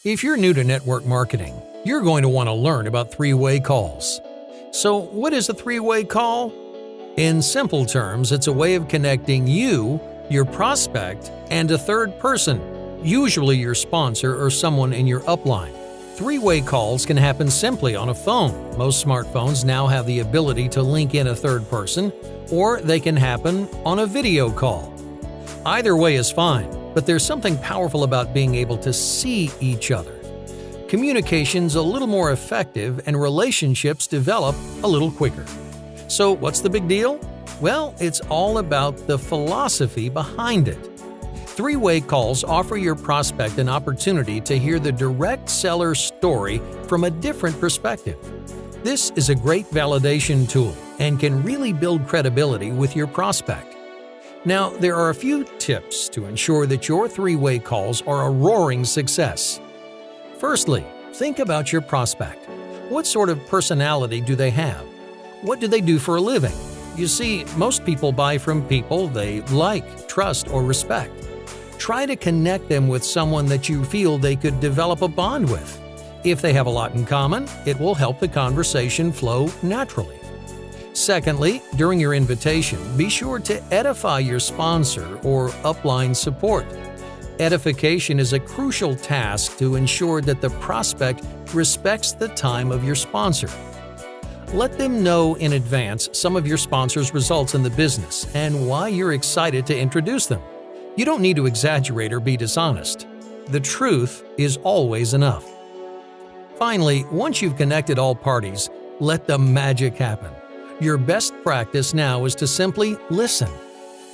If you're new to network marketing, you're going to want to learn about three-way calls. So, what is a three-way call? In simple terms, it's a way of connecting you, your prospect, and a third person, usually your sponsor or someone in your upline. Three-way calls can happen simply on a phone. Most smartphones now have the ability to link in a third person, or they can happen on a video call. Either way is fine, but there's something powerful about being able to see each other. Communication's a little more effective and relationships develop a little quicker. So what's the big deal? Well, it's all about the philosophy behind it. Three-way calls offer your prospect an opportunity to hear the direct seller's story from a different perspective. This is a great validation tool and can really build credibility with your prospect. Now, there are a few tips to ensure that your three-way calls are a roaring success. Firstly, think about your prospect. What sort of personality do they have? What do they do for a living? You see, most people buy from people they like, trust, or respect. Try to connect them with someone that you feel they could develop a bond with. If they have a lot in common, it will help the conversation flow naturally. Secondly, during your invitation, be sure to edify your sponsor or upline support. Edification is a crucial task to ensure that the prospect respects the time of your sponsor. Let them know in advance some of your sponsor's results in the business and why you're excited to introduce them. You don't need to exaggerate or be dishonest. The truth is always enough. Finally, once you've connected all parties, let the magic happen. Your best practice now is to simply listen.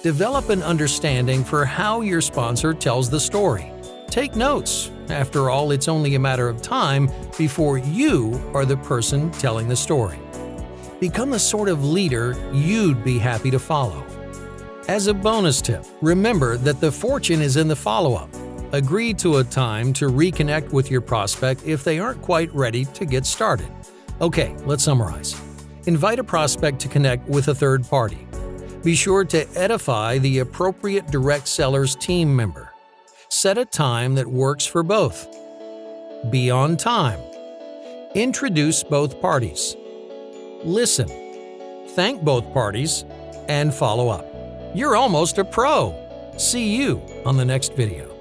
Develop an understanding for how your sponsor tells the story. Take notes. After all, it's only a matter of time before you are the person telling the story. Become the sort of leader you'd be happy to follow. As a bonus tip, remember that the fortune is in the follow-up. Agree to a time to reconnect with your prospect if they aren't quite ready to get started. Okay, let's summarize. Invite a prospect to connect with a third party. Be sure to edify the appropriate direct seller's team member. Set a time that works for both. Be on time. Introduce both parties. Listen. Thank both parties and follow up. You're almost a pro. See you on the next video.